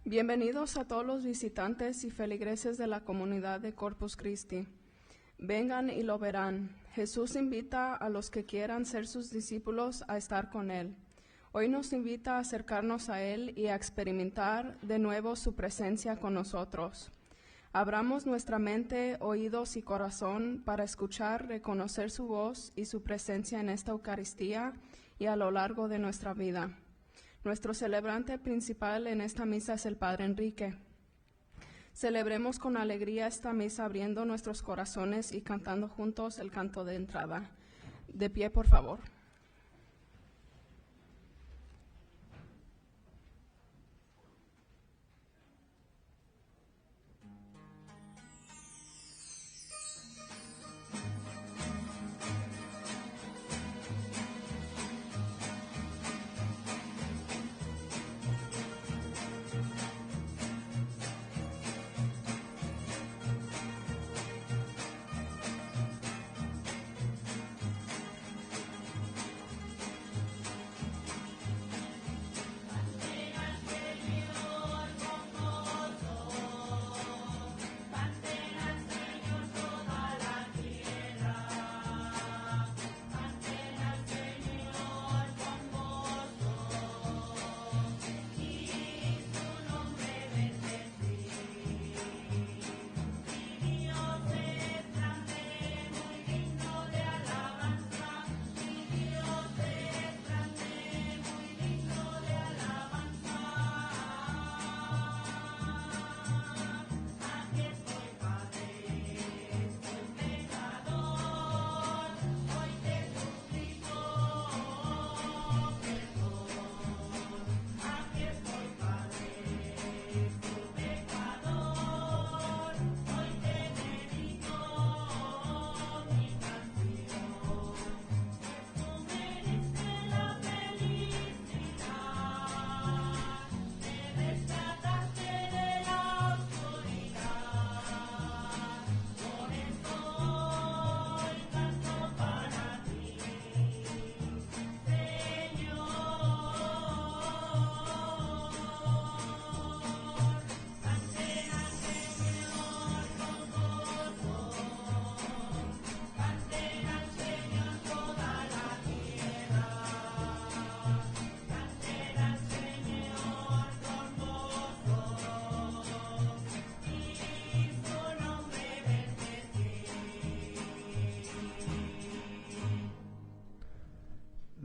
Bienvenidos a todos los visitantes y feligreses de la comunidad de Corpus Christi. Vengan y lo verán. Jesús invita a los que quieran ser sus discípulos a estar con Él. Hoy nos invita a acercarnos a Él y a experimentar de nuevo su presencia con nosotros. Abramos nuestra mente, oídos y corazón para escuchar, reconocer su voz y su presencia en esta Eucaristía y a lo largo de nuestra vida. Nuestro celebrante principal en esta misa es el Padre Enrique. Celebremos con alegría esta misa abriendo nuestros corazones y cantando juntos el canto de entrada. De pie, por favor.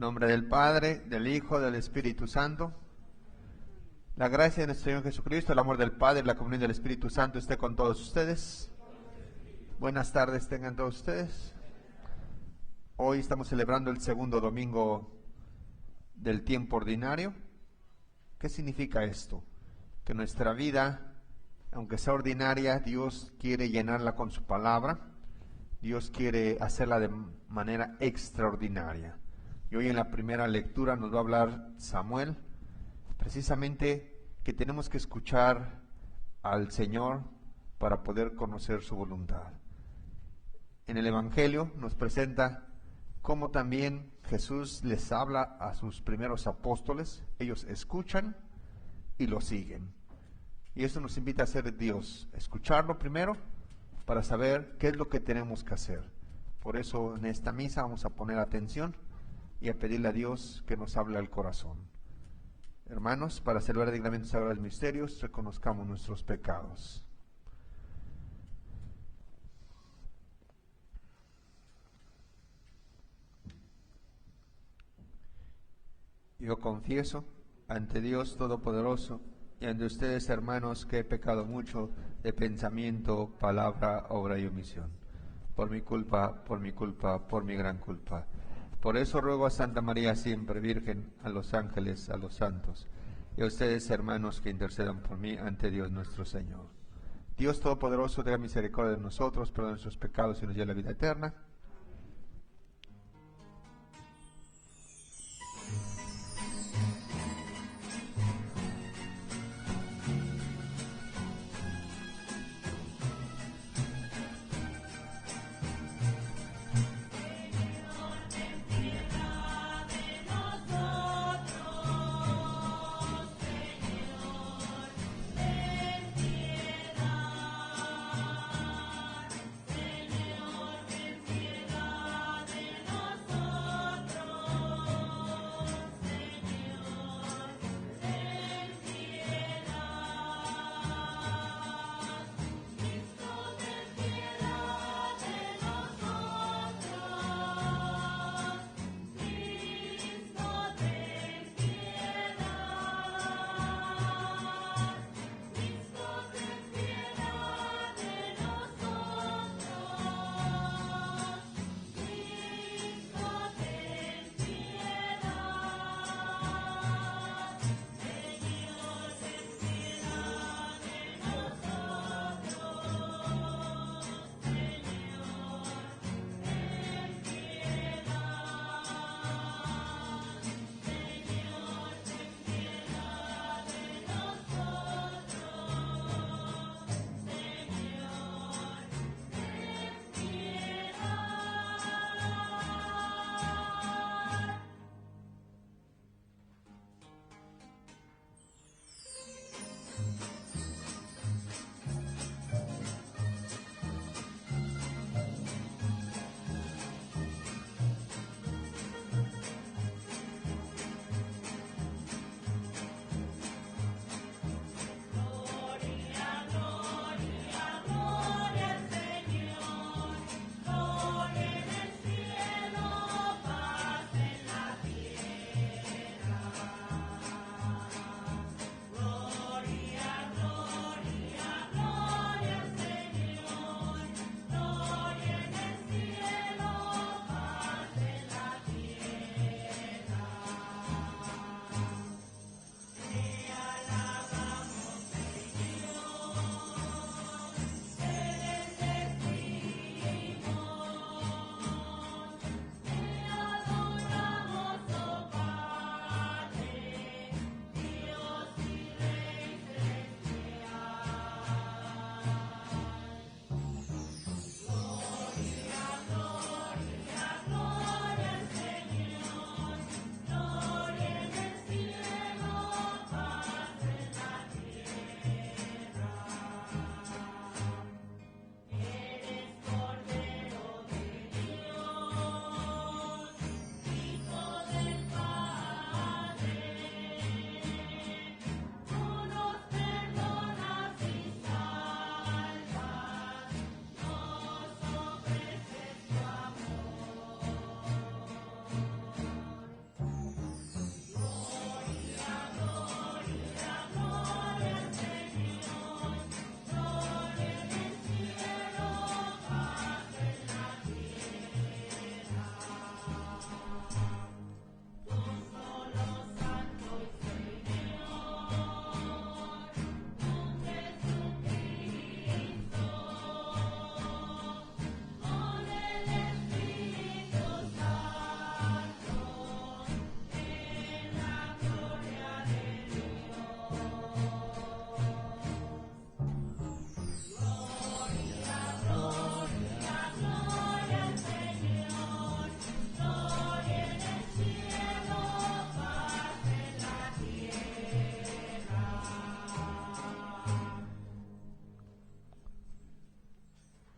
En nombre del Padre, del Hijo, del Espíritu Santo. La gracia de nuestro Señor Jesucristo, el amor del Padre, la comunión del Espíritu Santo esté con todos ustedes. Buenas tardes tengan todos ustedes. Hoy estamos celebrando el segundo domingo del tiempo ordinario. ¿Qué significa esto? Que nuestra vida, aunque sea ordinaria, Dios quiere llenarla con su palabra. Dios quiere hacerla de manera extraordinaria. Y hoy en la primera lectura nos va a hablar Samuel, precisamente que tenemos que escuchar al Señor para poder conocer su voluntad. En el Evangelio nos presenta cómo también Jesús les habla a sus primeros apóstoles, ellos escuchan y lo siguen. Y eso nos invita a hacer Dios, escucharlo primero para saber qué es lo que tenemos que hacer. Por eso en esta misa vamos a poner atención y a pedirle a Dios que nos hable al corazón. Hermanos, para celebrar dignamente sagrados misterios, reconozcamos nuestros pecados. Yo confieso ante Dios Todopoderoso y ante ustedes, hermanos, que he pecado mucho de pensamiento, palabra, obra y omisión. Por mi culpa, por mi gran culpa. Por eso ruego a Santa María siempre Virgen, a los ángeles, a los santos, y a ustedes, hermanos, que intercedan por mí ante Dios nuestro Señor. Dios Todopoderoso, tenga misericordia de nosotros, perdone nuestros pecados y nos lleve a la vida eterna.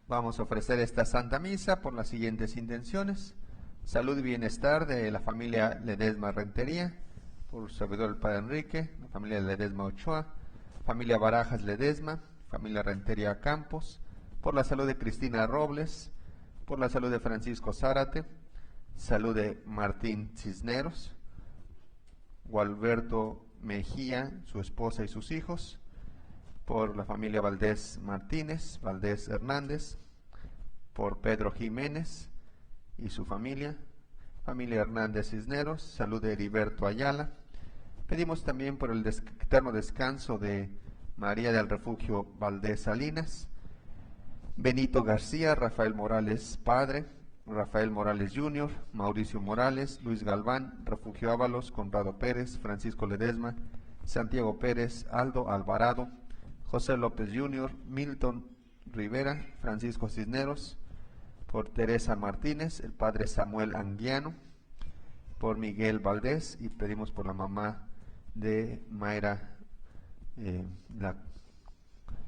Vamos a ofrecer esta Santa Misa por las siguientes intenciones: salud y bienestar de la familia Ledesma Rentería, por su servidor el Padre Enrique, la familia Ledesma Ochoa, familia Barajas Ledesma, familia Rentería Campos, por la salud de Cristina Robles, por la salud de Francisco Zárate, salud de Martín Cisneros, Gualberto Mejía, su esposa y sus hijos, por la familia Valdés Martínez, Valdés Hernández, por Pedro Jiménez y su familia, familia Hernández Cisneros, salud de Heriberto Ayala. Pedimos también por el eterno descanso de María del Refugio Valdés Salinas, Benito García, Rafael Morales Padre, Rafael Morales Jr., Mauricio Morales, Luis Galván, Refugio Ábalos, Conrado Pérez, Francisco Ledesma, Santiago Pérez, Aldo Alvarado, José López Jr., Milton Rivera, Francisco Cisneros, por Teresa Martínez, el padre Samuel Anguiano, por Miguel Valdés, y pedimos por la mamá de Mayra, la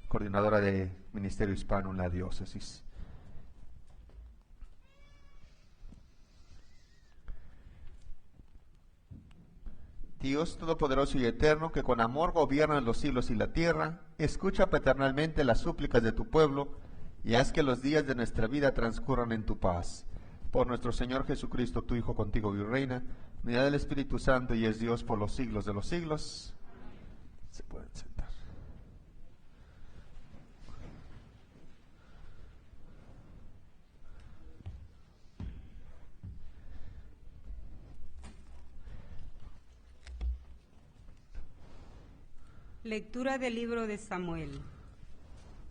coordinadora de Ministerio Hispano en la diócesis. Dios Todopoderoso y Eterno, que con amor gobierna los cielos y la tierra, escucha paternalmente las súplicas de tu pueblo y haz que los días de nuestra vida transcurran en tu paz. Por nuestro Señor Jesucristo, tu Hijo, contigo y reina, unidad del Espíritu Santo, y es Dios por los siglos de los siglos. Se pueden sentar. Lectura del libro de Samuel.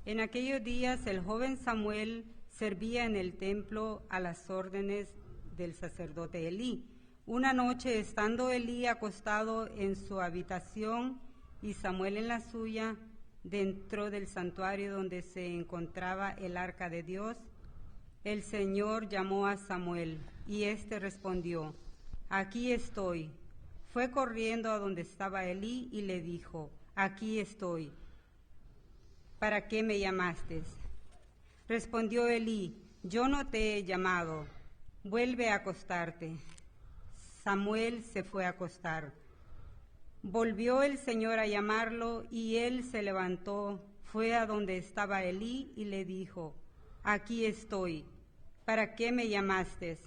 En aquellos días el joven Samuel servía en el templo a las órdenes del sacerdote Elí. Una noche, estando Elí acostado en su habitación y Samuel en la suya, dentro del santuario donde se encontraba el arca de Dios, el Señor llamó a Samuel, y éste respondió: Aquí estoy. Fue corriendo a donde estaba Elí y le dijo: Aquí estoy. ¿Para qué me llamaste? Respondió Elí: Yo no te he llamado. Vuelve a acostarte. Samuel se fue a acostar. Volvió el Señor a llamarlo y él se levantó, fue a donde estaba Elí y le dijo: Aquí estoy. ¿Para qué me llamaste?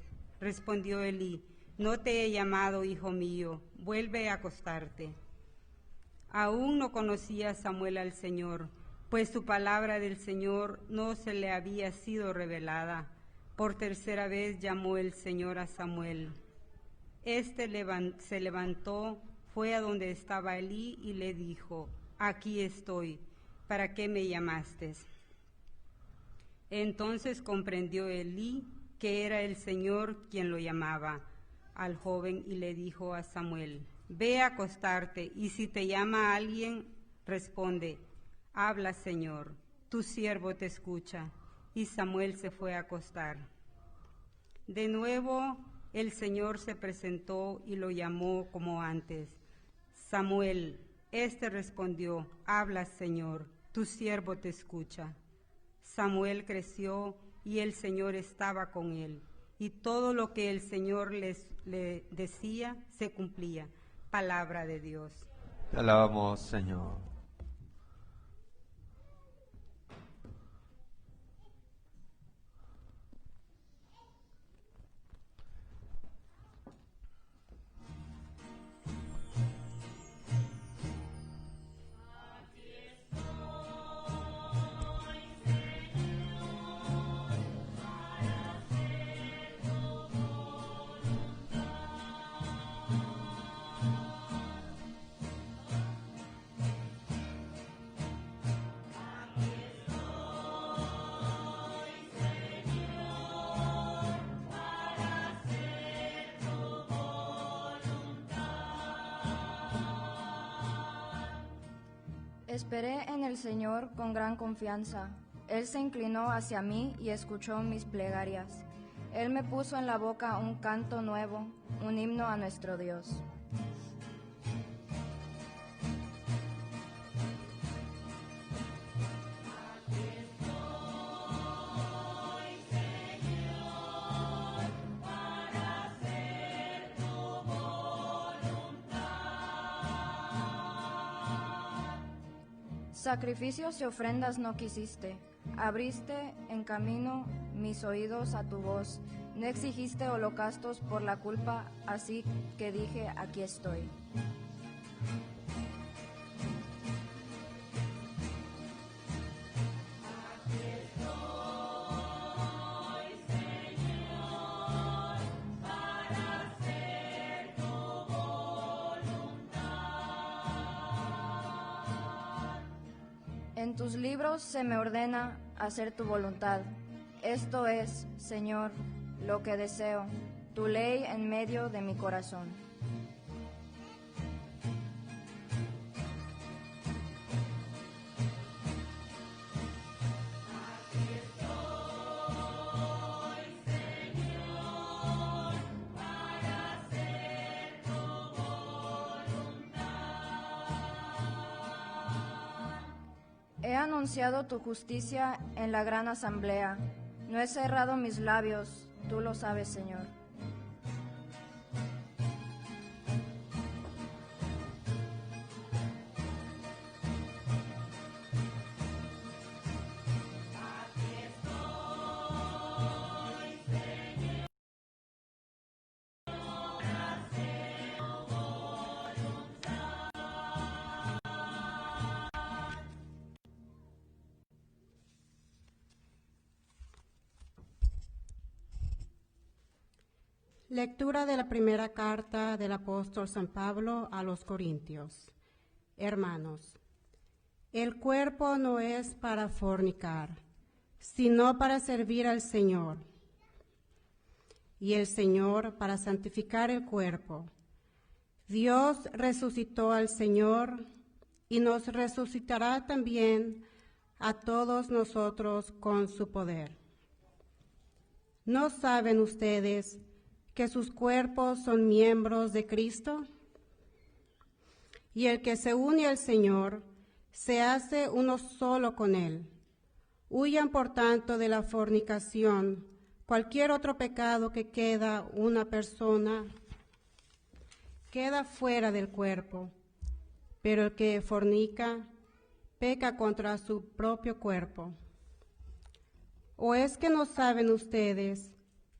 Respondió Elí: No te he llamado, hijo mío. Vuelve a acostarte. Aún no conocía Samuel al Señor, pues su palabra del Señor no se le había sido revelada. Por tercera vez llamó el Señor a Samuel. Este se levantó, fue a donde estaba Elí y le dijo: Aquí estoy. ¿Para qué me llamaste? Entonces comprendió Elí que era el Señor quien lo llamaba al joven y le dijo a Samuel: Ve a acostarte, y si te llama alguien, responde: Habla, Señor, tu siervo te escucha. Y Samuel se fue a acostar. De nuevo el Señor se presentó y lo llamó como antes: Samuel. Este respondió: Habla, Señor, tu siervo te escucha. Samuel creció y el Señor estaba con él, y todo lo que el Señor le decía se cumplía. Palabra de Dios. Te alabamos, Señor. Esperé en el Señor con gran confianza. Él se inclinó hacia mí y escuchó mis plegarias. Él me puso en la boca un canto nuevo, un himno a nuestro Dios. Sacrificios y ofrendas no quisiste, abriste en camino mis oídos a tu voz, no exigiste holocaustos por la culpa, así que dije, aquí estoy. En tus libros se me ordena hacer tu voluntad. Esto es, Señor, lo que deseo, tu ley en medio de mi corazón. He anunciado tu justicia en la gran asamblea. No he cerrado mis labios, tú lo sabes, Señor. Lectura de la primera carta del apóstol San Pablo a los Corintios. Hermanos, el cuerpo no es para fornicar, sino para servir al Señor, y el Señor para santificar el cuerpo. Dios resucitó al Señor y nos resucitará también a todos nosotros con su poder. ¿No saben ustedes que sus cuerpos son miembros de Cristo? Y el que se une al Señor se hace uno solo con Él. Huyan, por tanto, de la fornicación. Cualquier otro pecado que queda una persona queda fuera del cuerpo, pero el que fornica peca contra su propio cuerpo. ¿O es que no saben ustedes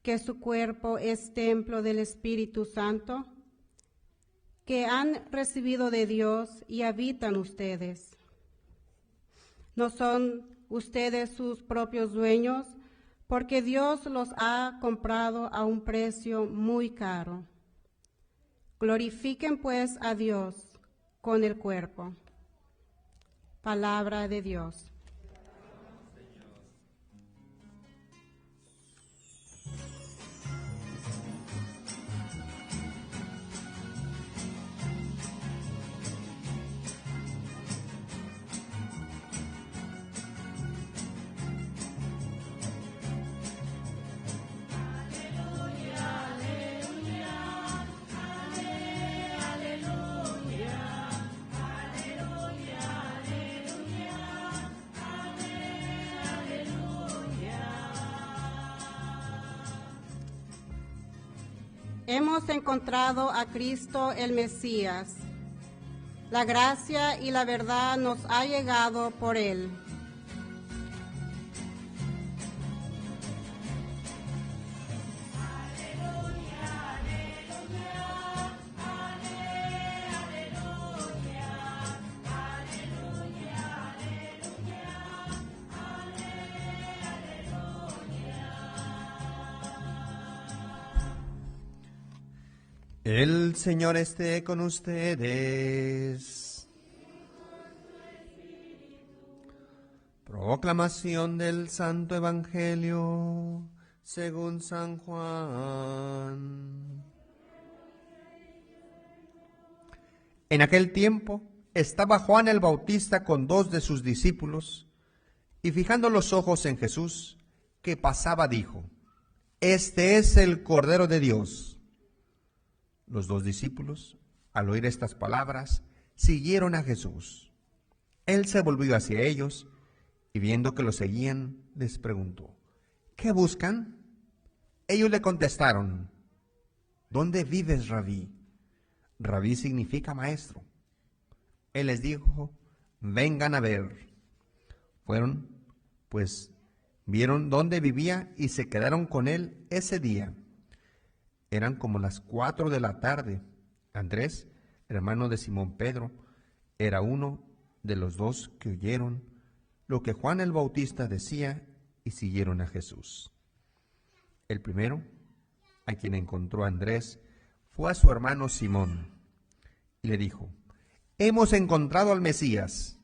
que su cuerpo es templo del Espíritu Santo, que han recibido de Dios y habitan ustedes? ¿No son ustedes sus propios dueños? Porque Dios los ha comprado a un precio muy caro. Glorifiquen pues a Dios con el cuerpo. Palabra de Dios. Hemos encontrado a Cristo el Mesías. La gracia y la verdad nos ha llegado por Él. El Señor esté con ustedes. Proclamación del Santo Evangelio según San Juan. En aquel tiempo estaba Juan el Bautista con 2 de sus discípulos, y fijando los ojos en Jesús, que pasaba, dijo: Este es el Cordero de Dios. Los 2 discípulos, al oír estas palabras, siguieron a Jesús. Él se volvió hacia ellos y, viendo que lo seguían, les preguntó: ¿Qué buscan? Ellos le contestaron: ¿Dónde vives, Rabí? Rabí significa maestro. Él les dijo: vengan a ver. Fueron, pues, vieron dónde vivía y se quedaron con él ese día. Eran como las 4 de la tarde. Andrés, hermano de Simón Pedro, era uno de los dos que oyeron lo que Juan el Bautista decía y siguieron a Jesús. El primero, a quien encontró Andrés, fue a su hermano Simón y le dijo: hemos encontrado al Mesías,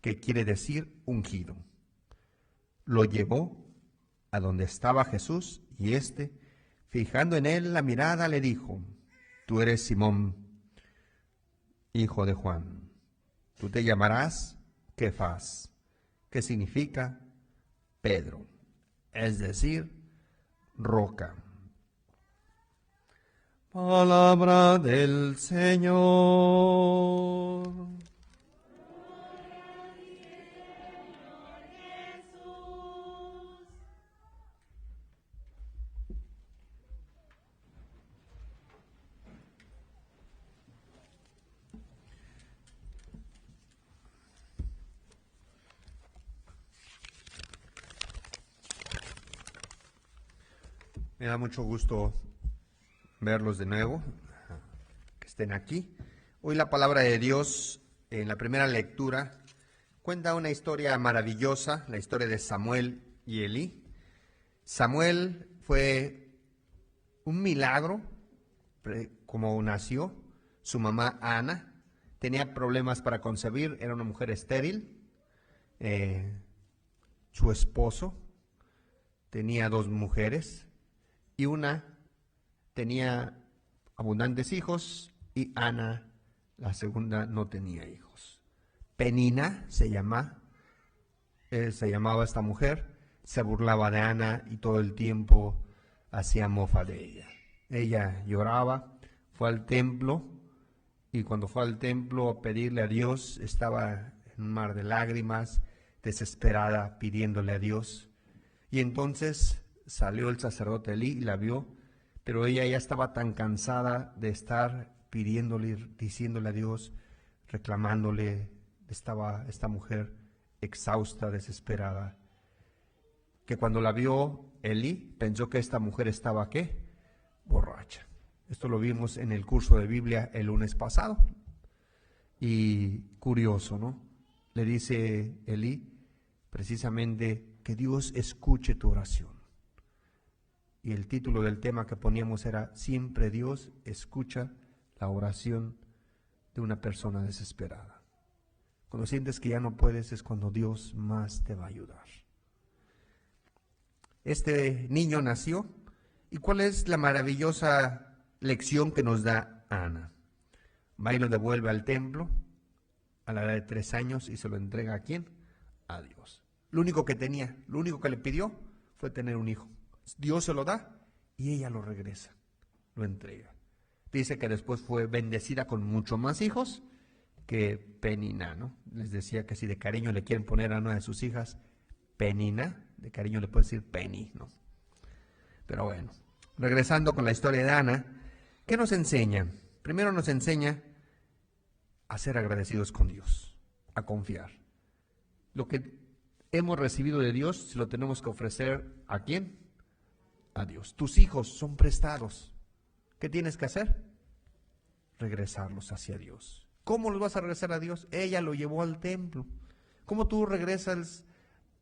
que quiere decir ungido. Lo llevó a donde estaba Jesús y éste, fijando en él la mirada, le dijo: tú eres Simón, hijo de Juan. Tú te llamarás Kefas, que significa Pedro, es decir, roca. Palabra del Señor. Me da mucho gusto verlos de nuevo, que estén aquí. Hoy la palabra de Dios, en la primera lectura, cuenta una historia maravillosa, la historia de Samuel y Elí. Samuel fue un milagro, como nació. Su mamá Ana tenía problemas para concebir, era una mujer estéril. Su esposo tenía 2 mujeres y una tenía abundantes hijos y Ana, la segunda, no tenía hijos. Penina se llamaba esta mujer, se burlaba de Ana y todo el tiempo hacía mofa de ella. Ella lloraba, fue al templo y cuando fue al templo a pedirle a Dios, estaba en un mar de lágrimas, desesperada, pidiéndole a Dios. Y entonces salió el sacerdote Elí y la vio, pero ella ya estaba tan cansada de estar pidiéndole, diciéndole a Dios, reclamándole. Estaba esta mujer exhausta, desesperada, que cuando la vio Elí pensó que esta mujer estaba ¿qué? Borracha. Esto lo vimos en el curso de Biblia el lunes pasado. Y curioso, ¿no? Le dice Elí precisamente que Dios escuche tu oración. Y el título del tema que poníamos era: siempre Dios escucha la oración de una persona desesperada. Cuando sientes que ya no puedes es cuando Dios más te va a ayudar. Este niño nació. ¿Y cuál es la maravillosa lección que nos da Ana? Va y lo devuelve al templo a la edad de 3 años y se lo entrega ¿a quién? A Dios. Lo único que tenía, lo único que le pidió fue tener un hijo. Dios se lo da y ella lo regresa, lo entrega. Dice que después fue bendecida con mucho más hijos que Penina, ¿no? Les decía que si de cariño le quieren poner a una de sus hijas Penina, de cariño le puede decir Penny, ¿no? Pero bueno, regresando con la historia de Ana, ¿qué nos enseña? Primero nos enseña a ser agradecidos con Dios, a confiar. Lo que hemos recibido de Dios, se lo tenemos que ofrecer ¿a quién? A Dios. Tus hijos son prestados. ¿Qué tienes que hacer? Regresarlos hacia Dios. ¿Cómo los vas a regresar a Dios? Ella lo llevó al templo. ¿Cómo tú regresas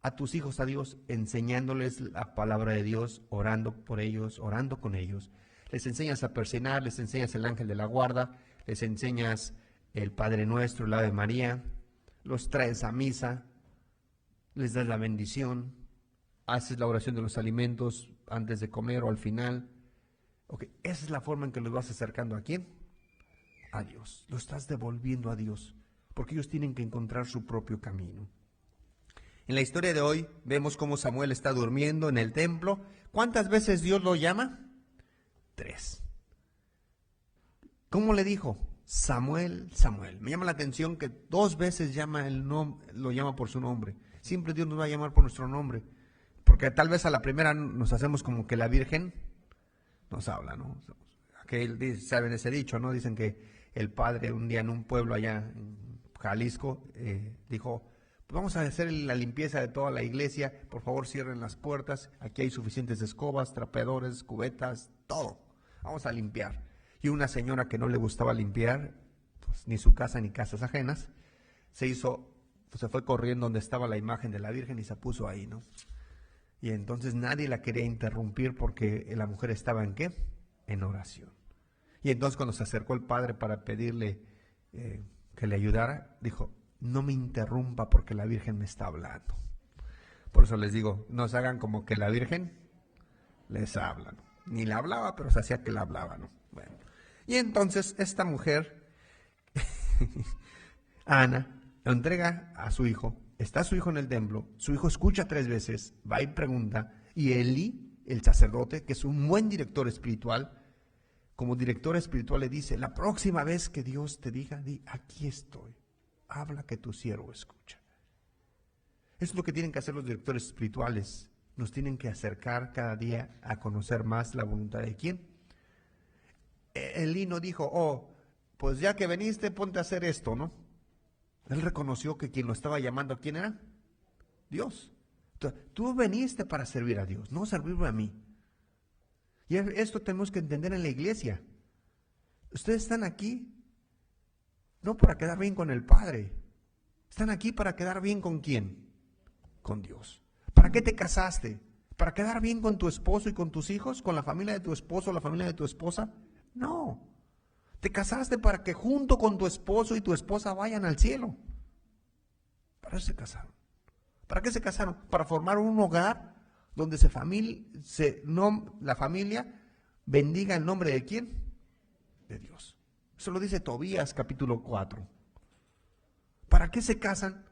a tus hijos a Dios? Enseñándoles la palabra de Dios, orando por ellos, orando con ellos. Les enseñas a persignar, les enseñas el ángel de la guarda, les enseñas el Padre Nuestro, el Ave María, los traes a misa, les das la bendición, haces la oración de los alimentos antes de comer o al final. Okay. Esa es la forma en que los vas acercando ¿a quién? A Dios. Lo estás devolviendo a Dios, porque ellos tienen que encontrar su propio camino. En la historia de hoy vemos cómo Samuel está durmiendo en el templo. ¿Cuántas veces Dios lo llama? 3. ¿Cómo le dijo? Samuel, Samuel. Me llama la atención que 2 veces lo llama por su nombre. Siempre Dios nos va a llamar por nuestro nombre, porque tal vez a la primera nos hacemos como que la Virgen nos habla, ¿no? Que saben ese dicho, ¿no? Dicen que el padre un día en un pueblo allá en Jalisco, dijo, pues vamos a hacer la limpieza de toda la iglesia, por favor cierren las puertas, aquí hay suficientes escobas, trapeadores, cubetas, todo, vamos a limpiar. Y una señora que no le gustaba limpiar, pues ni su casa ni casas ajenas, se fue corriendo donde estaba la imagen de la Virgen y se puso ahí, ¿no? Y entonces nadie la quería interrumpir porque la mujer estaba ¿en qué? En oración. Y entonces cuando se acercó el padre para pedirle que le ayudara, dijo, no me interrumpa porque la Virgen me está hablando. Por eso les digo, no se hagan como que la Virgen les habla, ¿no? Ni la hablaba, pero se hacía que la hablaba, ¿no? Bueno. Y entonces esta mujer, Ana, lo entrega a su hijo, está su hijo en el templo, su hijo escucha 3 veces, va y pregunta, y Eli, el sacerdote, que es un buen director espiritual, como director espiritual le dice, la próxima vez que Dios te diga, di, aquí estoy, habla que tu siervo escucha. Eso es lo que tienen que hacer los directores espirituales, nos tienen que acercar cada día a conocer más la voluntad de ¿quién? Elí no dijo, pues ya que veniste, ponte a hacer esto, ¿no? Él reconoció que quien lo estaba llamando, ¿quién era? Dios. Entonces, tú veniste para servir a Dios, no servirme a mí. Y esto tenemos que entender en la iglesia. Ustedes están aquí no para quedar bien con el Padre. Están aquí para quedar bien con ¿quién? Con Dios. ¿Para qué te casaste? ¿Para quedar bien con tu esposo y con tus hijos? ¿Con la familia de tu esposo o la familia de tu esposa? No. Te casaste para que junto con tu esposo y tu esposa vayan al cielo. Para eso se casaron. ¿Para qué se casaron? Para formar un hogar donde la familia bendiga el nombre de ¿quién? De Dios. Eso lo dice Tobías capítulo 4. ¿Para qué se casan?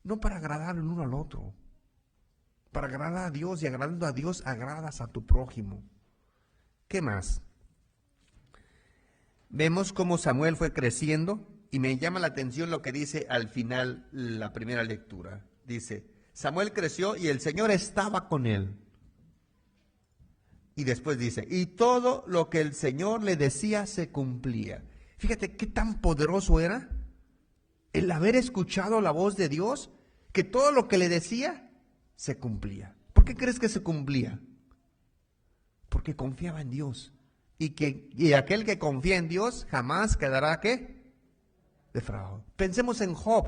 No para agradar el uno al otro. Para agradar a Dios, y agradando a Dios agradas a tu prójimo. ¿Qué más? Vemos cómo Samuel fue creciendo y me llama la atención lo que dice al final la primera lectura. Dice, Samuel creció y el Señor estaba con él. Y después dice, y todo lo que el Señor le decía se cumplía. Fíjate qué tan poderoso era el haber escuchado la voz de Dios, que todo lo que le decía se cumplía. ¿Por qué crees que se cumplía? Porque confiaba en Dios. Y aquel que confía en Dios jamás quedará, ¿qué? Defraudado. Pensemos en Job.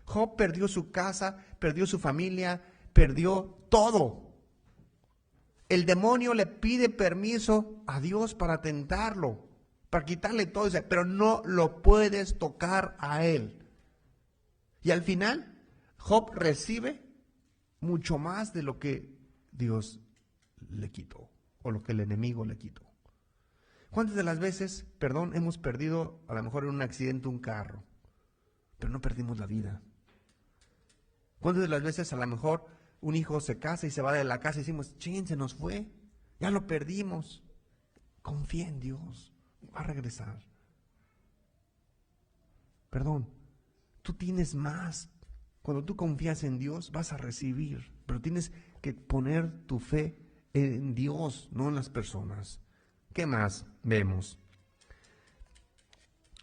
Job perdió su casa, perdió su familia, perdió todo. El demonio le pide permiso a Dios para tentarlo, para quitarle todo, pero no lo puedes tocar a él. Y al final, Job recibe mucho más de lo que Dios le quitó, o lo que el enemigo le quitó. ¿Cuántas de las veces, hemos perdido a lo mejor en un accidente un carro, pero no perdimos la vida? ¿Cuántas de las veces a lo mejor un hijo se casa y se va de la casa y decimos, se nos fue, ya lo perdimos? Confía en Dios, va a regresar. Tú tienes más. Cuando tú confías en Dios vas a recibir, pero tienes que poner tu fe en Dios, no en las personas. ¿Qué más vemos?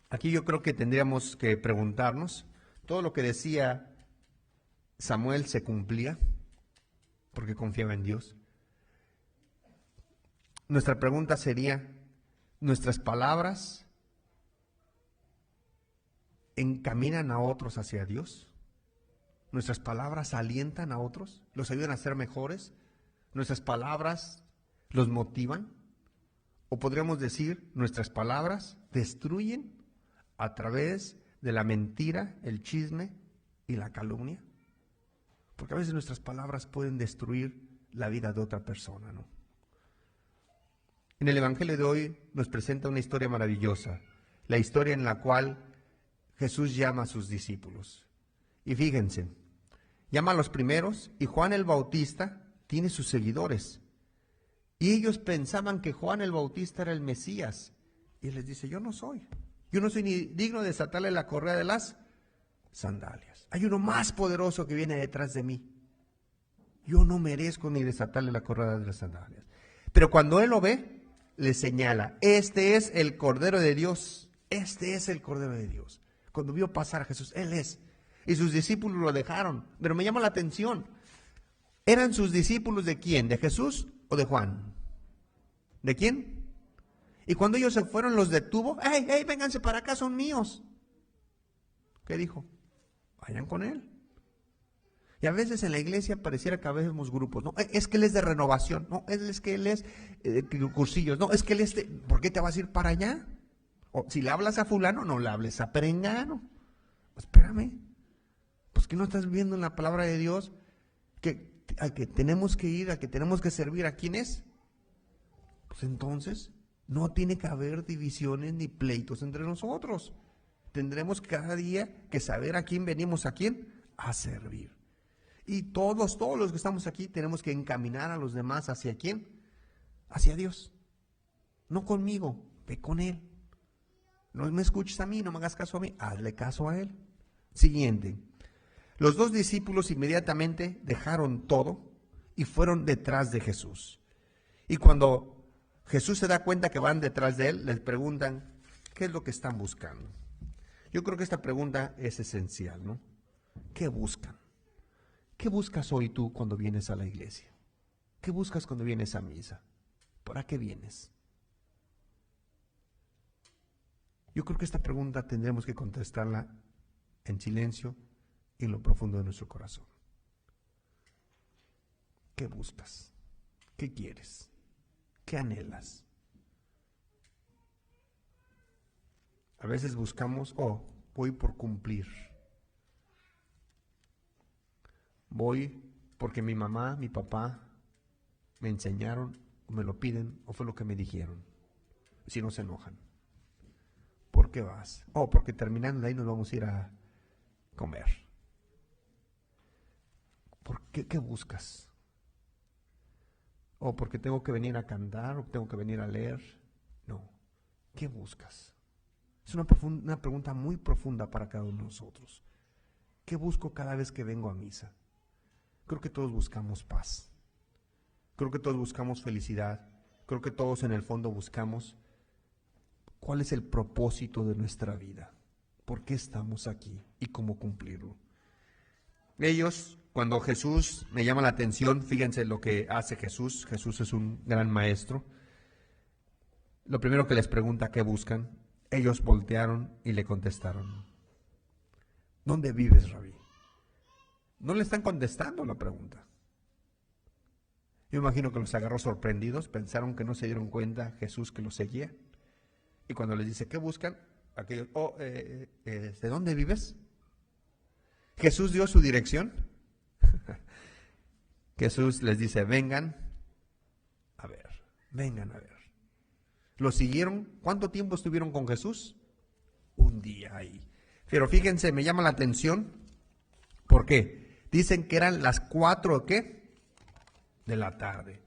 Aquí yo creo que tendríamos que preguntarnos, ¿todo lo que decía Samuel se cumplía? Porque confiaba en Dios. Nuestra pregunta sería, ¿nuestras palabras encaminan a otros hacia Dios? ¿Nuestras palabras alientan a otros? ¿Los ayudan a ser mejores? ¿Nuestras palabras los motivan? O podríamos decir, nuestras palabras destruyen a través de la mentira, el chisme y la calumnia. Porque a veces nuestras palabras pueden destruir la vida de otra persona, ¿no? En el Evangelio de hoy nos presenta una historia maravillosa, la historia en la cual Jesús llama a sus discípulos. Y fíjense, llama a los primeros y Juan el Bautista tiene sus seguidores. Y ellos pensaban que Juan el Bautista era el Mesías. Y él les dice, yo no soy ni digno de desatarle la correa de las sandalias. Hay uno más poderoso que viene detrás de mí. Yo no merezco ni desatarle la correa de las sandalias. Pero cuando él lo ve, le señala, este es el Cordero de Dios. Este es el Cordero de Dios. Cuando vio pasar a Jesús, Él es. Y sus discípulos lo dejaron. Pero me llama la atención. ¿Eran sus discípulos de quién? ¿De Jesús o de Juan? ¿De quién? Y cuando ellos se fueron, los detuvo. ¡Ey, ey, vénganse para acá, son míos! ¿Qué dijo? Vayan con Él. Y a veces en la iglesia pareciera que habemos grupos. No, es que Él es de renovación. No, es que Él es cursillos. No, es que Él es de... ¿Por qué te vas a ir para allá? O si le hablas a fulano, no le hables a perengano. Espérame. Pues que no estás viendo en la palabra de Dios a que tenemos que ir, a que tenemos que servir. ¿A quién es? Pues entonces no tiene que haber divisiones ni pleitos entre nosotros. Tendremos cada día que saber a quién venimos, a quién, a servir. Y todos los que estamos aquí tenemos que encaminar a los demás hacia quién, hacia Dios. No conmigo, ve con Él. No me escuches a mí, no me hagas caso a mí, hazle caso a Él. Siguiente. Los dos discípulos inmediatamente dejaron todo y fueron detrás de Jesús. Y cuando Jesús se da cuenta que van detrás de Él, les preguntan, ¿qué es lo que están buscando? Yo creo que esta pregunta es esencial, ¿no? ¿Qué buscan? ¿Qué buscas hoy tú cuando vienes a la iglesia? ¿Qué buscas cuando vienes a misa? ¿Para qué vienes? Yo creo que esta pregunta tendremos que contestarla en silencio y en lo profundo de nuestro corazón. ¿Qué buscas? ¿Qué quieres? ¿Qué anhelas? A veces buscamos, voy por cumplir. Voy porque mi mamá, mi papá me enseñaron, o me lo piden, o fue lo que me dijeron. Si no se enojan. ¿Por qué vas? Porque terminando de ahí nos vamos a ir a comer. ¿Por qué? ¿Qué buscas? Porque tengo que venir a cantar, o tengo que venir a leer. No. ¿Qué buscas? Es una pregunta muy profunda para cada uno de nosotros. ¿Qué busco cada vez que vengo a misa? Creo que todos buscamos paz. Creo que todos buscamos felicidad. Creo que todos en el fondo buscamos cuál es el propósito de nuestra vida. ¿Por qué estamos aquí? Y cómo cumplirlo. Ellos, cuando Jesús, me llama la atención, fíjense lo que hace Jesús. Jesús es un gran maestro. Lo primero que les pregunta, ¿qué buscan? Ellos voltearon y le contestaron, ¿dónde vives, Rabí? No le están contestando la pregunta. Yo imagino que los agarró sorprendidos, pensaron que no se dieron cuenta Jesús que los seguía. Y cuando les dice, ¿qué buscan? Aquellos, ¿de dónde vives? Jesús dio su dirección. Jesús les dice, vengan a ver. Lo siguieron. ¿Cuánto tiempo estuvieron con Jesús? Un día ahí. Pero fíjense, me llama la atención. ¿Por qué? Dicen que eran las 4, ¿qué? De la tarde.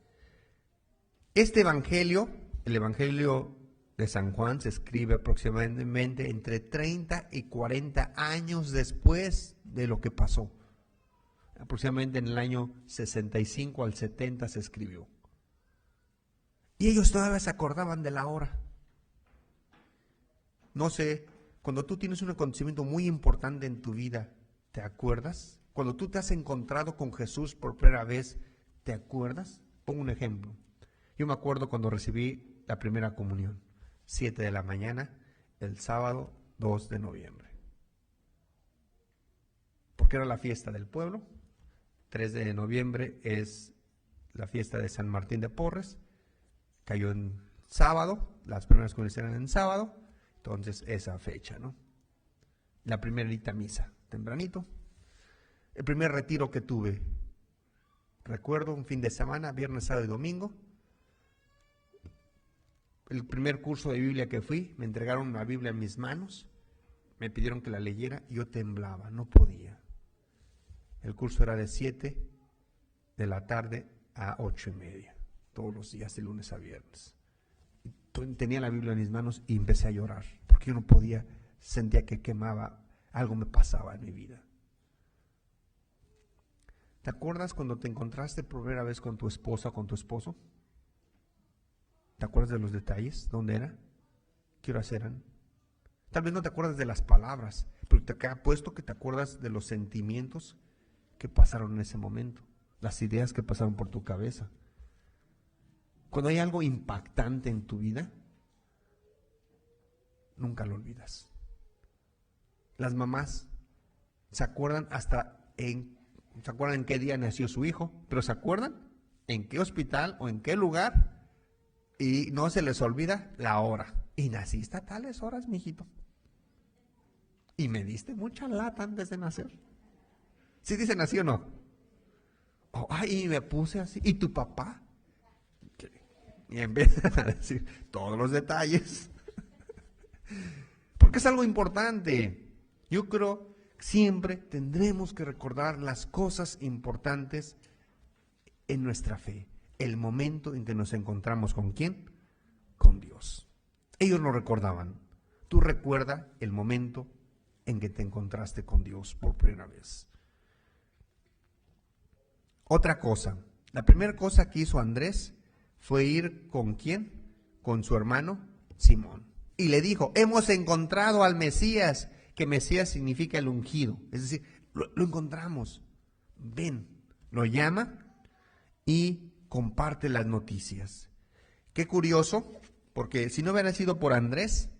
Este evangelio, el evangelio de San Juan, se escribe aproximadamente entre 30 y 40 años después de lo que pasó. Aproximadamente en el año 65 al 70 se escribió. Y ellos todavía se acordaban de la hora. No sé, cuando tú tienes un acontecimiento muy importante en tu vida, ¿te acuerdas? Cuando tú te has encontrado con Jesús por primera vez, ¿te acuerdas? Pongo un ejemplo. Yo me acuerdo cuando recibí la primera comunión, 7 de la mañana, el sábado 2 de noviembre. Porque era la fiesta del pueblo. 3 de noviembre es la fiesta de San Martín de Porres. Cayó en sábado, las primeras comuniones eran en sábado, entonces esa fecha, ¿no? La primerita misa, tempranito. El primer retiro que tuve, recuerdo un fin de semana, viernes, sábado y domingo. El primer curso de Biblia que fui, me entregaron una Biblia en mis manos, me pidieron que la leyera y yo temblaba, no podía. El curso era de 7 de la tarde a 8:30, todos los días de lunes a viernes. Tenía la Biblia en mis manos y empecé a llorar, porque yo no podía, sentía que quemaba, algo me pasaba en mi vida. ¿Te acuerdas cuando te encontraste por primera vez con tu esposa o con tu esposo? ¿Te acuerdas de los detalles? ¿Dónde era? ¿Qué horas eran? Tal vez no te acuerdas de las palabras, te queda puesto que te acuerdas de los sentimientos que pasaron en ese momento, las ideas que pasaron por tu cabeza. Cuando hay algo impactante en tu vida, nunca lo olvidas. Las mamás se acuerdan se acuerdan en qué día nació su hijo, pero se acuerdan en qué hospital o en qué lugar, y no se les olvida la hora. Y naciste a tales horas, mijito. Y me diste mucha lata antes de nacer. ¿Sí dicen así o no? Oh, ay, y me puse así. ¿Y tu papá? Y empiezan a decir todos los detalles. Porque es algo importante. Yo creo que siempre tendremos que recordar las cosas importantes en nuestra fe. El momento en que nos encontramos ¿con quién? Con Dios. Ellos lo recordaban. Tú recuerda el momento en que te encontraste con Dios por primera vez. Otra cosa. La primera cosa que hizo Andrés fue ir ¿con quién? Con su hermano Simón. Y le dijo, hemos encontrado al Mesías, que Mesías significa el ungido. Es decir, lo encontramos. Ven, lo llama y comparte las noticias. Qué curioso, porque si no hubiera sido por Andrés,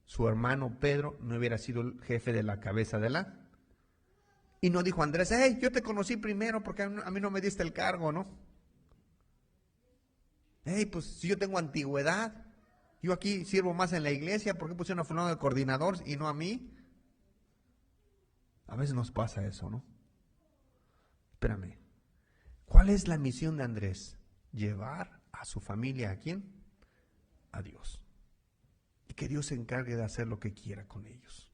su hermano Pedro no hubiera sido el jefe de la cabeza de la... Y no dijo Andrés, hey, yo te conocí primero porque a mí no me diste el cargo, ¿no? Hey, pues si yo tengo antigüedad, yo aquí sirvo más en la iglesia, ¿por qué pusieron a fulano de coordinador y no a mí? A veces nos pasa eso, ¿no? Espérame, ¿cuál es la misión de Andrés? Llevar a su familia ¿a quién? A Dios. Y que Dios se encargue de hacer lo que quiera con ellos.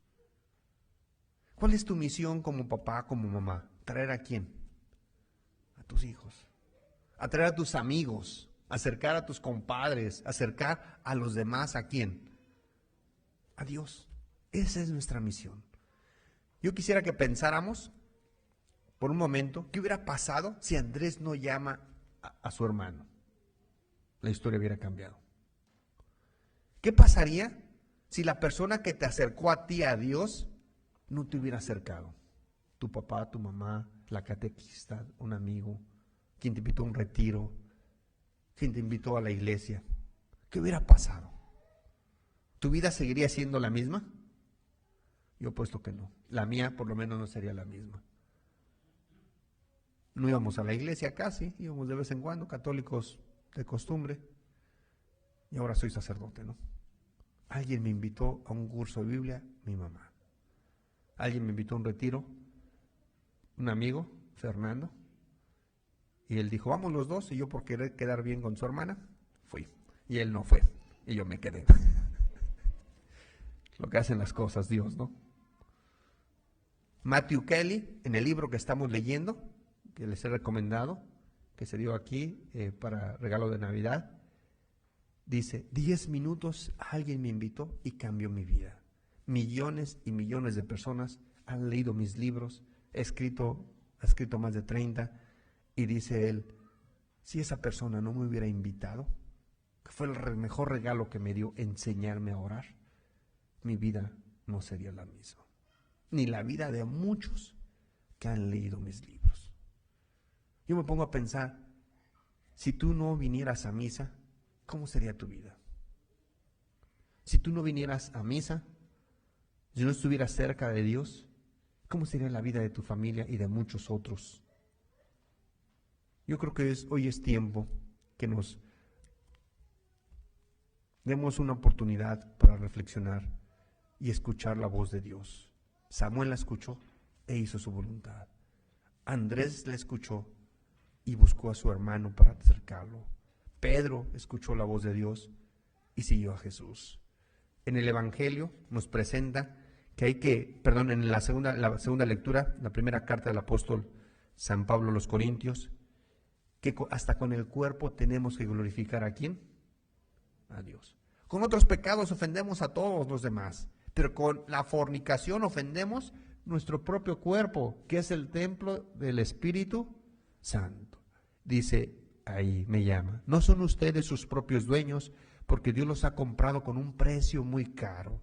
¿Cuál es tu misión como papá, como mamá? ¿Traer a quién? A tus hijos. Atraer a tus amigos. Acercar a tus compadres. Acercar a los demás ¿a quién? A Dios. Esa es nuestra misión. Yo quisiera que pensáramos por un momento qué hubiera pasado si Andrés no llama a su hermano. La historia hubiera cambiado. ¿Qué pasaría si la persona que te acercó a ti, a Dios, no te hubiera acercado? Tu papá, tu mamá, la catequista, un amigo, quien te invitó a un retiro, quien te invitó a la iglesia. ¿Qué hubiera pasado? ¿Tu vida seguiría siendo la misma? Yo apuesto que no. La mía por lo menos no sería la misma. No íbamos a la iglesia casi, íbamos de vez en cuando, católicos de costumbre. Y ahora soy sacerdote, ¿no? Alguien me invitó a un curso de Biblia, mi mamá. Alguien me invitó a un retiro, un amigo, Fernando, y él dijo, vamos los dos, y yo por querer quedar bien con su hermana, fui. Y él no fue, y yo me quedé. Lo que hacen las cosas, Dios, ¿no? Matthew Kelly, en el libro que estamos leyendo, que les he recomendado, que se dio aquí para regalo de Navidad, dice, 10 minutos alguien me invitó y cambió mi vida. Millones y millones de personas han leído mis libros, ha escrito más de 30, y dice él, si esa persona no me hubiera invitado, que fue el mejor regalo que me dio enseñarme a orar, mi vida no sería la misma. Ni la vida de muchos que han leído mis libros. Yo me pongo a pensar, si tú no vinieras a misa, ¿cómo sería tu vida? Si tú no vinieras a misa, si no estuvieras cerca de Dios, ¿cómo sería la vida de tu familia y de muchos otros? Yo creo que hoy es tiempo que nos demos una oportunidad para reflexionar y escuchar la voz de Dios. Samuel la escuchó e hizo su voluntad. Andrés la escuchó y buscó a su hermano para acercarlo. Pedro escuchó la voz de Dios y siguió a Jesús. En el Evangelio nos presenta que en la segunda lectura, la primera carta del apóstol San Pablo a los Corintios, que hasta con el cuerpo tenemos que glorificar ¿a quién? A Dios. Con otros pecados ofendemos a todos los demás, pero con la fornicación ofendemos nuestro propio cuerpo, que es el templo del Espíritu Santo. Dice ahí, me llama, ¿no son ustedes sus propios dueños? Porque Dios los ha comprado con un precio muy caro.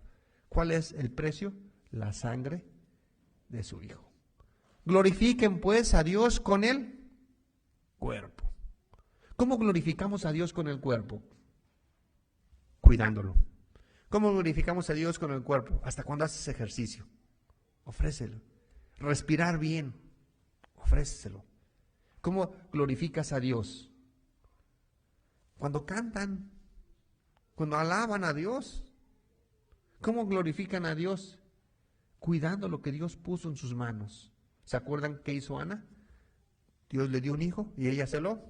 ¿Cuál es el precio? La sangre de su Hijo. Glorifiquen pues a Dios con el cuerpo. ¿Cómo glorificamos a Dios con el cuerpo? Cuidándolo. ¿Cómo glorificamos a Dios con el cuerpo? Hasta cuando haces ejercicio. Ofrécelo. Respirar bien. Ofrécelo. ¿Cómo glorificas a Dios? Cuando cantan, cuando alaban a Dios. ¿Cómo glorifican a Dios? Cuidando lo que Dios puso en sus manos. ¿Se acuerdan qué hizo Ana? Dios le dio un hijo y ella se lo.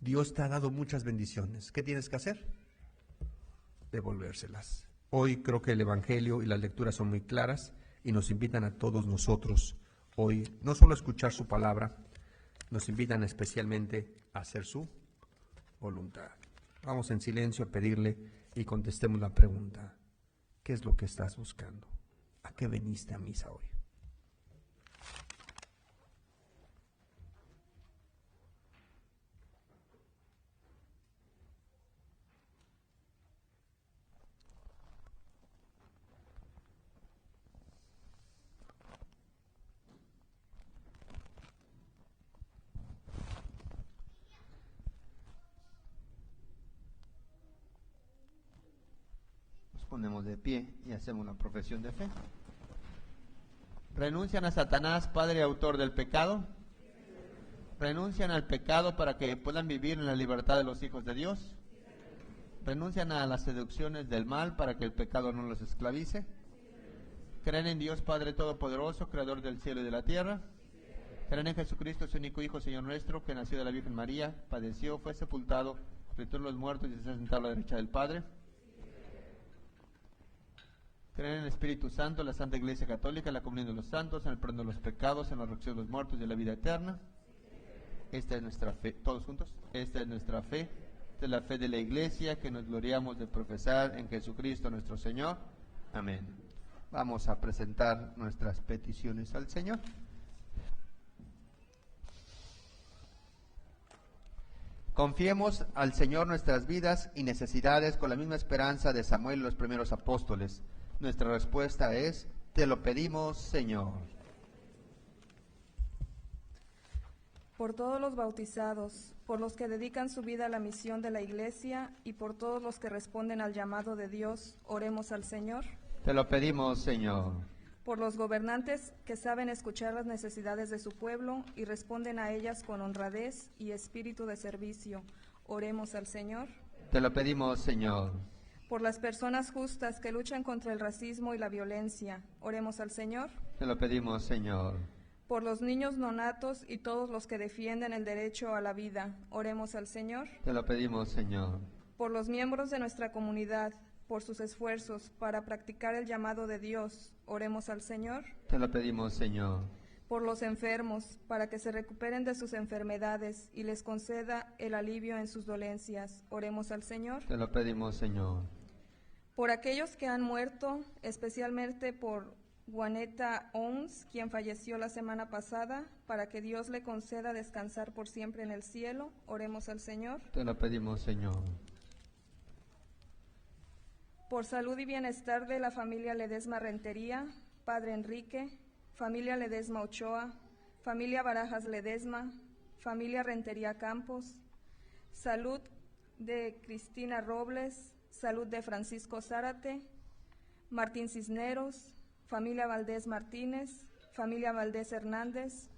Dios te ha dado muchas bendiciones. ¿Qué tienes que hacer? Devolvérselas. Hoy creo que el Evangelio y las lecturas son muy claras y nos invitan a todos nosotros hoy no solo a escuchar su palabra, nos invitan especialmente a hacer su voluntad. Vamos en silencio a pedirle y contestemos la pregunta: ¿qué es lo que estás buscando? ¿A qué viniste a misa hoy? Ponemos de pie y hacemos la profesión de fe. ¿Renuncian a Satanás, padre y autor del pecado? ¿Renuncian al pecado para que puedan vivir en la libertad de los hijos de Dios? ¿Renuncian a las seducciones del mal para que el pecado no los esclavice? ¿Creen en Dios Padre Todopoderoso, Creador del cielo y de la tierra? ¿Creen en Jesucristo, su único Hijo, Señor nuestro, que nació de la Virgen María, padeció, fue sepultado, retornó a los muertos y se sentado a la derecha del Padre? ¿Creen en el Espíritu Santo, en la Santa Iglesia Católica, en la comunión de los santos, en el perdón de los pecados, en la resurrección de los muertos y en la vida eterna? Esta es nuestra fe. ¿Todos juntos? Esta es nuestra fe. Esta es la fe de la Iglesia, que nos gloriamos de profesar en Jesucristo nuestro Señor. Amén. Vamos a presentar nuestras peticiones al Señor. Confiemos al Señor nuestras vidas y necesidades con la misma esperanza de Samuel y los primeros apóstoles. Nuestra respuesta es: te lo pedimos, Señor. Por todos los bautizados, por los que dedican su vida a la misión de la Iglesia y por todos los que responden al llamado de Dios, oremos al Señor. Te lo pedimos, Señor. Por los gobernantes que saben escuchar las necesidades de su pueblo y responden a ellas con honradez y espíritu de servicio, oremos al Señor. Te lo pedimos, Señor. Por las personas justas que luchan contra el racismo y la violencia, oremos al Señor. Te lo pedimos, Señor. Por los niños nonatos y todos los que defienden el derecho a la vida, oremos al Señor. Te lo pedimos, Señor. Por los miembros de nuestra comunidad, por sus esfuerzos para practicar el llamado de Dios, oremos al Señor. Te lo pedimos, Señor. Por los enfermos, para que se recuperen de sus enfermedades y les conceda el alivio en sus dolencias, oremos al Señor. Te lo pedimos, Señor. Por aquellos que han muerto, especialmente por Juaneta Ons, quien falleció la semana pasada, para que Dios le conceda descansar por siempre en el cielo, oremos al Señor. Te lo pedimos, Señor. Por salud y bienestar de la familia Ledesma Rentería, Padre Enrique, familia Ledesma Ochoa, familia Barajas Ledesma, familia Rentería Campos, salud de Cristina Robles, salud de Francisco Zárate, Martín Cisneros, familia Valdés Martínez, familia Valdés Hernández,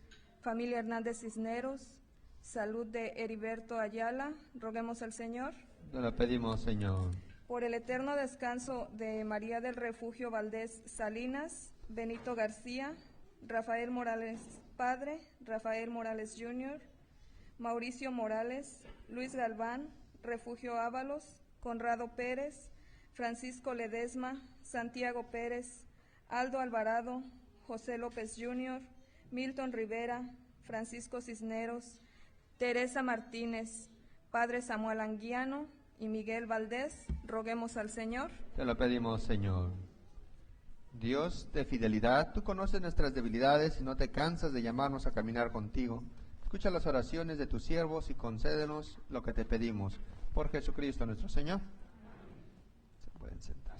familia Hernández Cisneros, salud de Heriberto Ayala, roguemos al Señor. Te lo pedimos, Señor. Por el eterno descanso de María del Refugio Valdés Salinas, Benito García, Rafael Morales Padre, Rafael Morales Jr., Mauricio Morales, Luis Galván, Refugio Ábalos, Conrado Pérez, Francisco Ledesma, Santiago Pérez, Aldo Alvarado, José López Jr., Milton Rivera, Francisco Cisneros, Teresa Martínez, Padre Samuel Anguiano y Miguel Valdés, roguemos al Señor. Te lo pedimos, Señor. Dios de fidelidad, tú conoces nuestras debilidades y no te cansas de llamarnos a caminar contigo. Escucha las oraciones de tus siervos y concédenos lo que te pedimos. Por Jesucristo nuestro Señor. Se pueden sentar.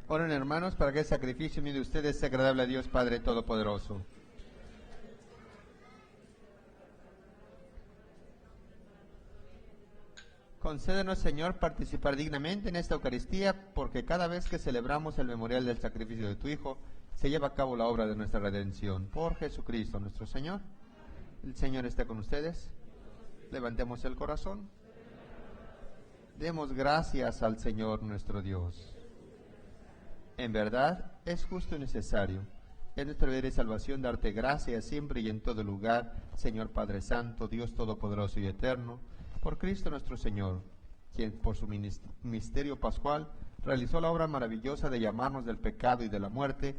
Oren, hermanos, para que el sacrificio mío de ustedes sea agradable a Dios Padre Todopoderoso. Concédenos, Señor, participar dignamente en esta Eucaristía, porque cada vez que celebramos el memorial del sacrificio de tu Hijo, se lleva a cabo la obra de nuestra redención. Por Jesucristo nuestro Señor. El Señor está con ustedes. Levantemos el corazón. Demos gracias al Señor nuestro Dios. En verdad, es justo y necesario. Es nuestra deber y salvación darte gracias siempre y en todo lugar, Señor Padre Santo, Dios Todopoderoso y Eterno, por Cristo nuestro Señor, quien por su misterio pascual realizó la obra maravillosa de llamarnos del pecado y de la muerte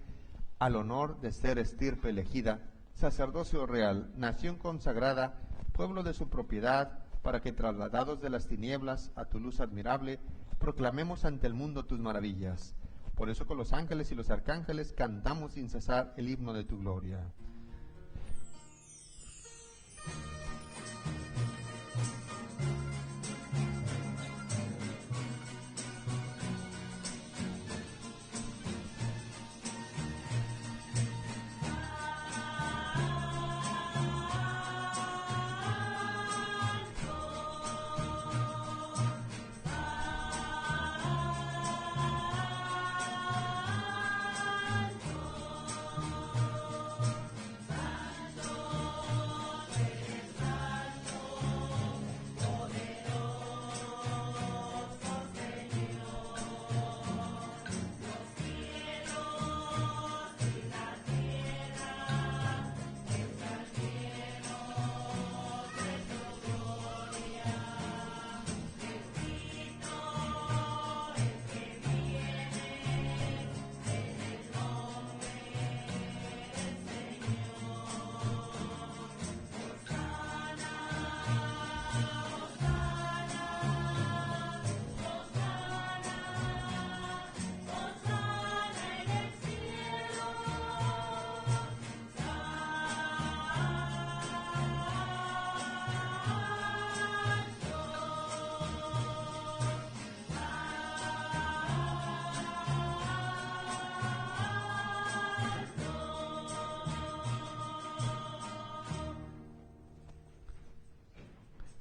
al honor de ser estirpe elegida, sacerdocio real, nación consagrada, pueblo de su propiedad, para que trasladados de las tinieblas a tu luz admirable, proclamemos ante el mundo tus maravillas. Por eso con los ángeles y los arcángeles cantamos sin cesar el himno de tu gloria.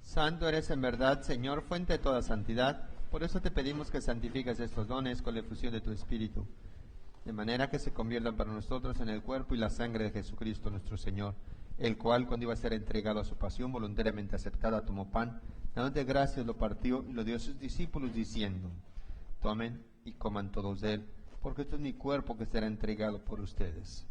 Santo eres en verdad, Señor, fuente de toda santidad. Por eso te pedimos que santifiques estos dones con la efusión de tu Espíritu, de manera que se conviertan para nosotros en el cuerpo y la sangre de Jesucristo nuestro Señor, el cual, cuando iba a ser entregado a su pasión, voluntariamente aceptada, tomó pan, dándote gracias, lo partió y lo dio a sus discípulos, diciendo: tomen y coman todos de él, porque esto es mi cuerpo que será entregado por ustedes.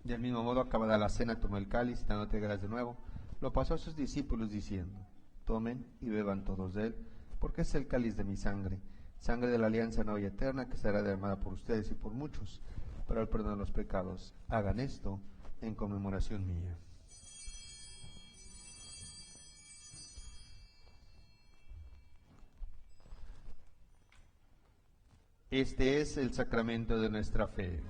Del mismo modo, acabada la cena, tomó el cáliz, dándote gracias de nuevo, lo pasó a sus discípulos, diciendo: tomen y beban todos de él, porque es el cáliz de mi sangre, sangre de la alianza nueva y eterna, que será derramada por ustedes y por muchos, para el perdón de los pecados. Hagan esto en conmemoración mía. Este es el sacramento de nuestra fe.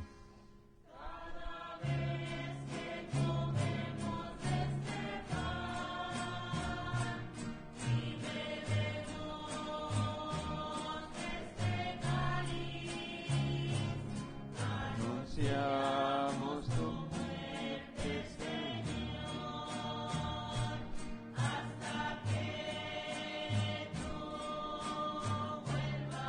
Anunciamos tu muerte, Señor, hasta que tú vuelvas.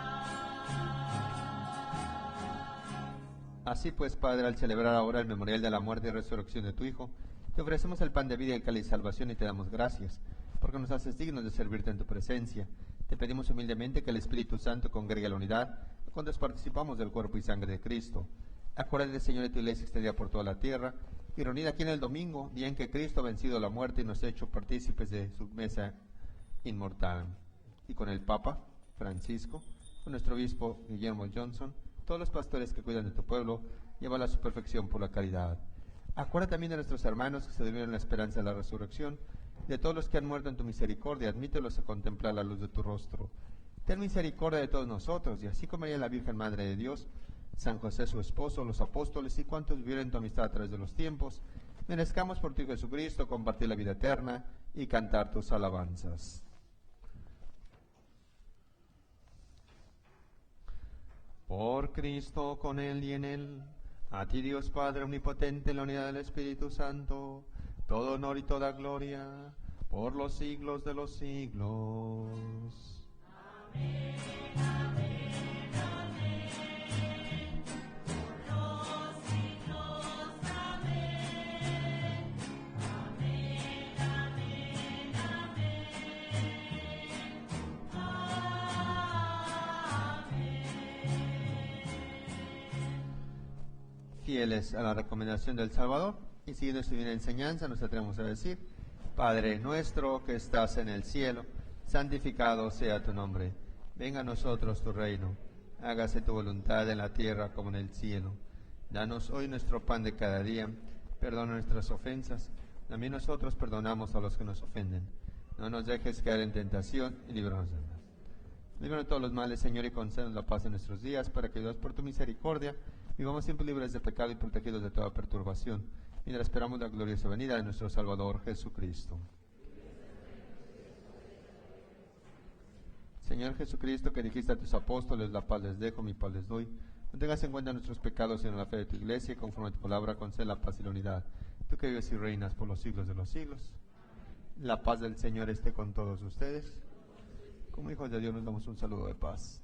Así pues, Padre, al celebrar ahora el memorial de la muerte y resurrección de tu Hijo, te ofrecemos el pan de vida y el cáliz de salvación y te damos gracias, porque nos haces dignos de servirte en tu presencia. Te pedimos humildemente que el Espíritu Santo congregue la unidad cuando participamos del cuerpo y sangre de Cristo. Acuérdate, Señor, de tu iglesia extendida por toda la tierra y reunida aquí en el domingo, día en que Cristo ha vencido la muerte y nos ha hecho partícipes de su mesa inmortal. Y con el Papa Francisco, con nuestro obispo Guillermo Johnson, todos los pastores que cuidan de tu pueblo, llévala a su perfección por la caridad. Acuérdate también de nuestros hermanos que se durmieron en la esperanza de la resurrección, de todos los que han muerto en tu misericordia, admítelos a contemplar la luz de tu rostro. Ten misericordia de todos nosotros, y así como María la Virgen Madre de Dios, San José su esposo, los apóstoles y cuantos vivieron en tu amistad a través de los tiempos, merezcamos por ti, Jesucristo, compartir la vida eterna y cantar tus alabanzas. Por Cristo, con Él y en Él, a ti Dios Padre Omnipotente, en la unidad del Espíritu Santo, todo honor y toda gloria, por los siglos de los siglos. Amén, amén, amén. Por los siglos, amén. Amén, amén, amén. Fieles a la recomendación del Salvador y siguiendo su divina enseñanza, nos atrevemos a decir: Padre nuestro que estás en el cielo, santificado sea tu nombre. Venga a nosotros tu reino. Hágase tu voluntad en la tierra como en el cielo. Danos hoy nuestro pan de cada día. Perdona nuestras ofensas. También nosotros perdonamos a los que nos ofenden. No nos dejes caer en tentación y líbranos del mal. Líbranos de todos los males, Señor, y concédenos la paz en nuestros días, para que, Dios, por tu misericordia, vivamos siempre libres de pecado y protegidos de toda perturbación, mientras esperamos la gloriosa venida de nuestro Salvador Jesucristo. Señor Jesucristo, que dijiste a tus apóstoles: la paz les dejo, mi paz les doy. No tengas en cuenta nuestros pecados, sino la fe de tu iglesia, y conforme a tu palabra concede la paz y la unidad. Tú que vives y reinas por los siglos de los siglos. La paz del Señor esté con todos ustedes. Como hijos de Dios nos damos un saludo de paz.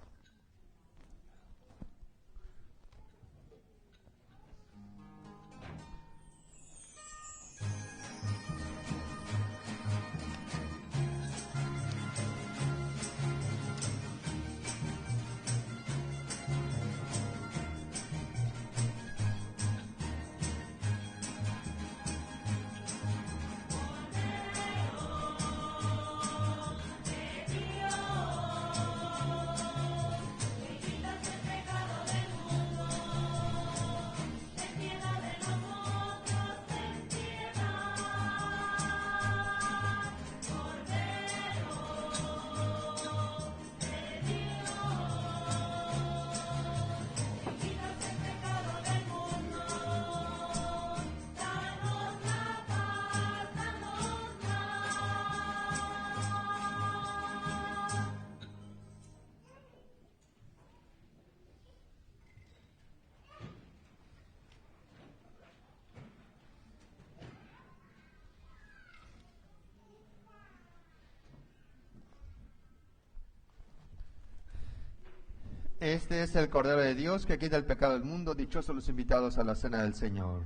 Este es el Cordero de Dios que quita el pecado del mundo. Dichosos los invitados a la cena del Señor.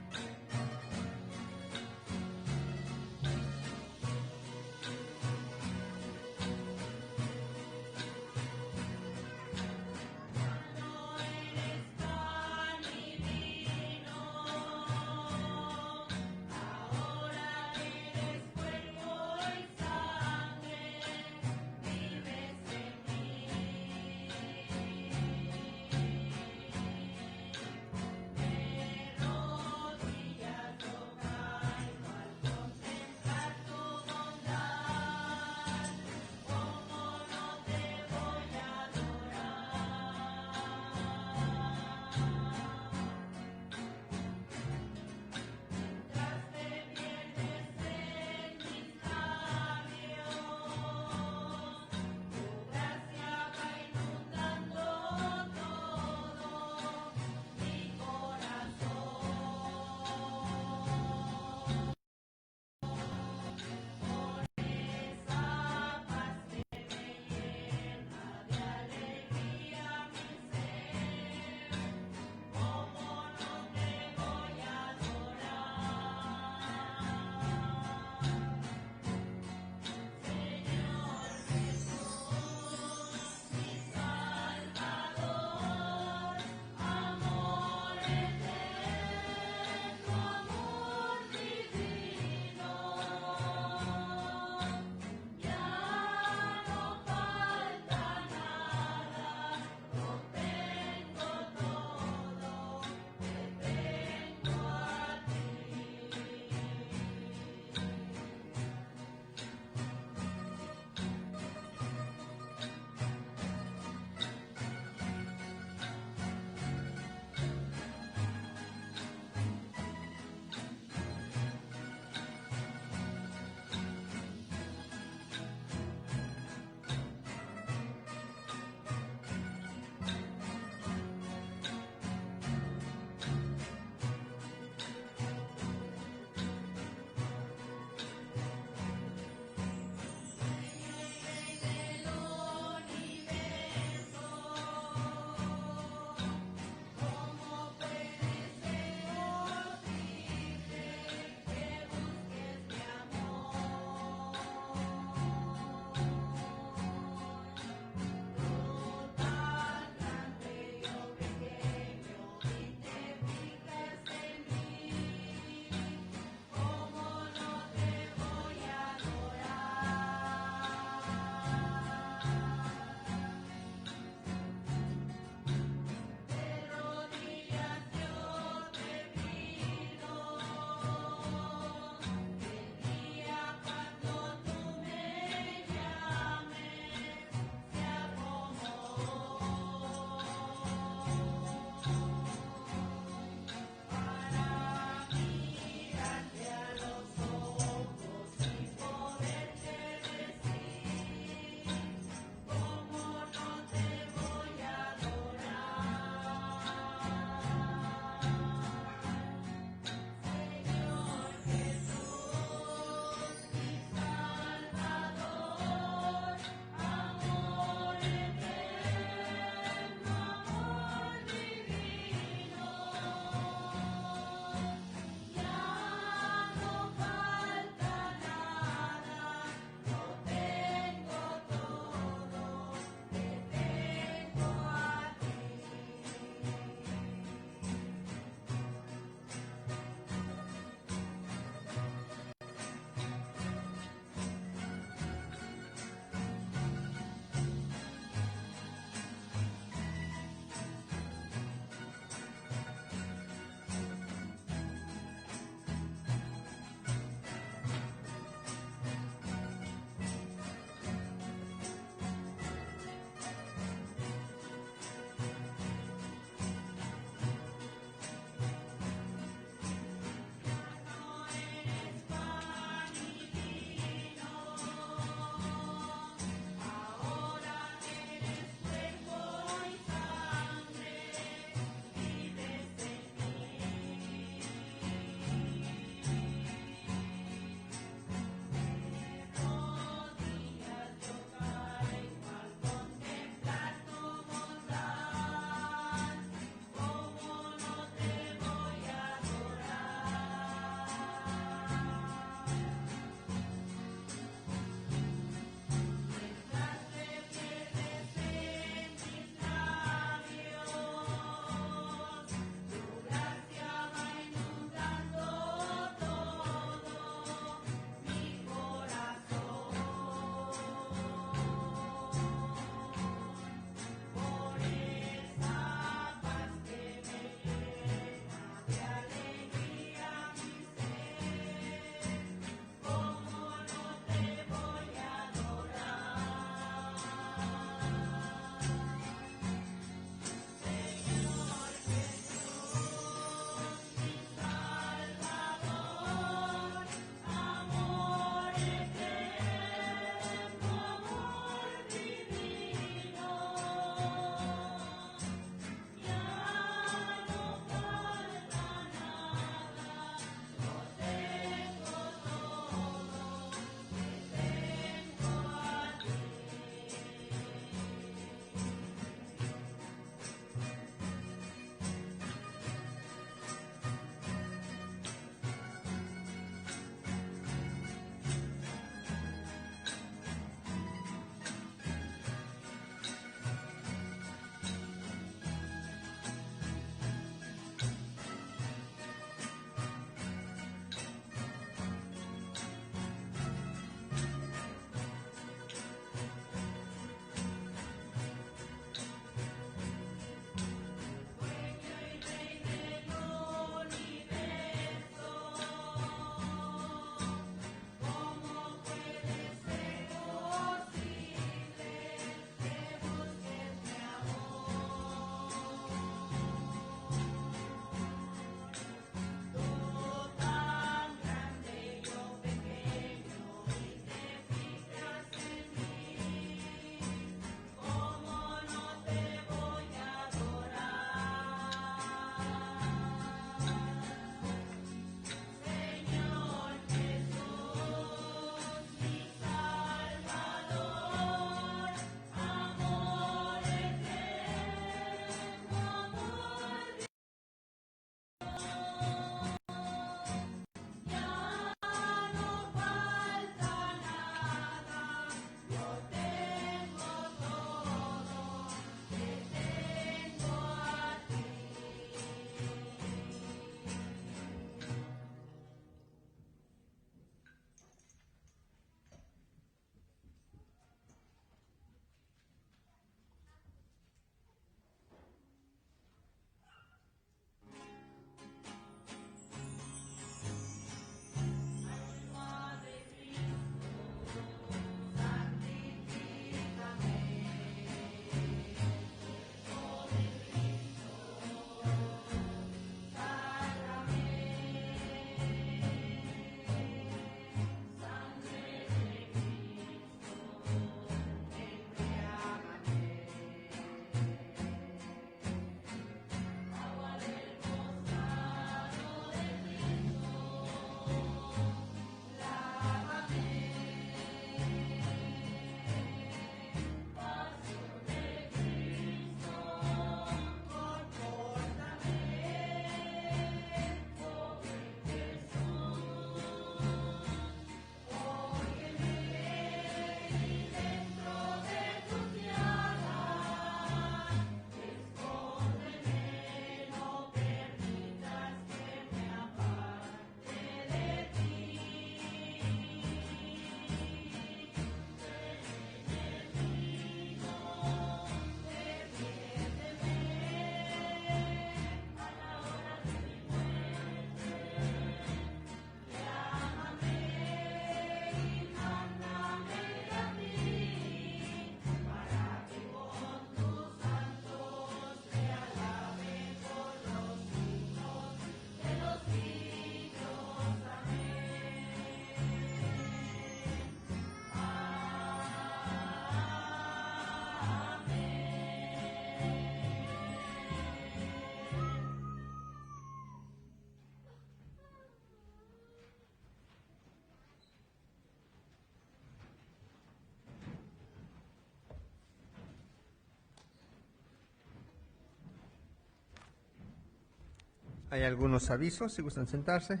Hay algunos avisos, si gustan sentarse.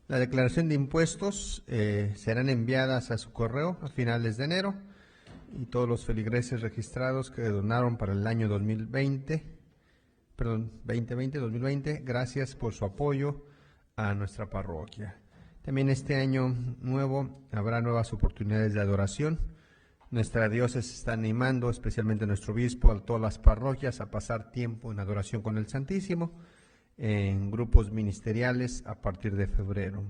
La declaración de impuestos serán enviadas a su correo a finales de enero, y todos los feligreses registrados que donaron para el año 2020, gracias por su apoyo a nuestra parroquia. También este año nuevo habrá nuevas oportunidades de adoración. Nuestra diócesis está animando, especialmente nuestro obispo, a todas las parroquias a pasar tiempo en adoración con el Santísimo, en grupos ministeriales a partir de febrero.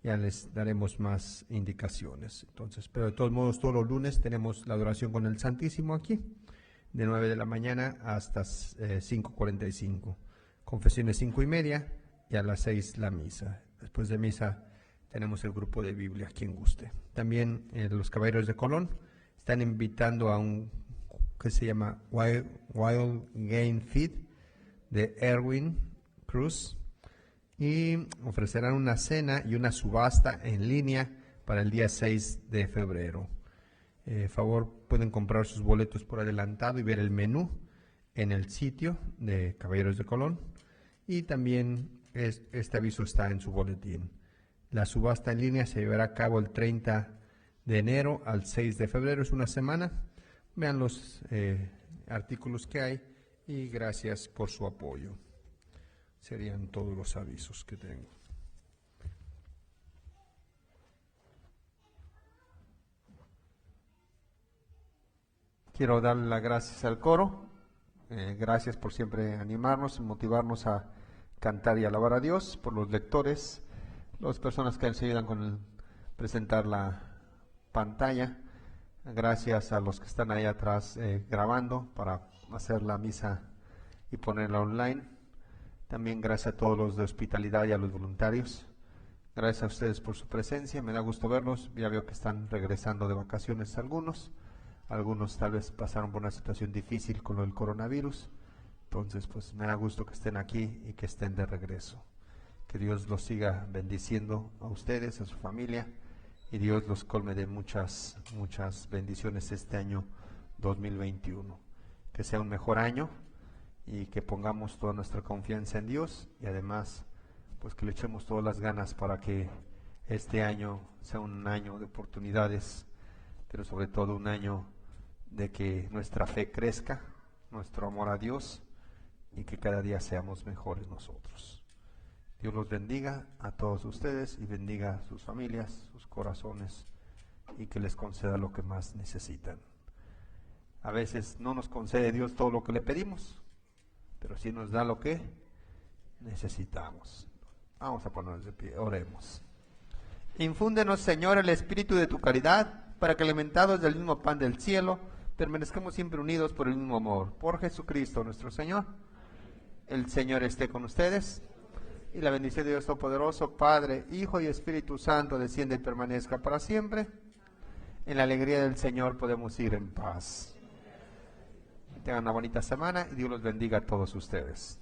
Ya les daremos más indicaciones. Entonces, pero de todos modos, todos los lunes tenemos la adoración con el Santísimo aquí, de 9 de la mañana hasta 5:45. Confesiones 5:30 y a las 6 la misa. Después de misa tenemos el grupo de Biblia, quien guste. También los Caballeros de Colón están invitando a un que se llama Wild Game Feed de Erwin Cruz, y ofrecerán una cena y una subasta en línea para el día 6 de febrero. Favor, pueden comprar sus boletos por adelantado y ver el menú en el sitio de Caballeros de Colón, y también este aviso está en su boletín. La subasta en línea se llevará a cabo el 30 de enero al 6 de febrero, es una semana. Vean los artículos que hay y gracias por su apoyo. Serían todos los avisos que tengo. Quiero darle las gracias al coro. Gracias por siempre animarnos y motivarnos a cantar y alabar a Dios, por los lectores, las personas que se ayudan con presentar la pantalla. Gracias a los que están ahí atrás grabando para hacer la misa y ponerla online. También gracias a todos los de hospitalidad y a los voluntarios. Gracias a ustedes por su presencia. Me da gusto verlos. Ya veo que están regresando de vacaciones algunos. Algunos tal vez pasaron por una situación difícil con lo del coronavirus. Entonces, pues me da gusto que estén aquí y que estén de regreso. Que Dios los siga bendiciendo a ustedes, a su familia, y Dios los colme de muchas bendiciones este año 2021. Que sea un mejor año y que pongamos toda nuestra confianza en Dios, y además pues que le echemos todas las ganas para que este año sea un año de oportunidades, pero sobre todo un año de que nuestra fe crezca, nuestro amor a Dios, y que cada día seamos mejores nosotros. Dios los bendiga a todos ustedes y bendiga a sus familias, sus corazones, y que les conceda lo que más necesitan. A veces no nos concede Dios todo lo que le pedimos, pero sí nos da lo que necesitamos. Vamos a ponernos de pie, oremos. Infúndenos, Señor, el espíritu de tu caridad, para que, alimentados del mismo pan del cielo, permanezcamos siempre unidos por el mismo amor. Por Jesucristo nuestro Señor. El Señor esté con ustedes, y la bendición de Dios Todopoderoso, Padre, Hijo y Espíritu Santo, descienda y permanezca para siempre. En la alegría del Señor podemos ir en paz. Tengan una bonita semana y Dios los bendiga a todos ustedes.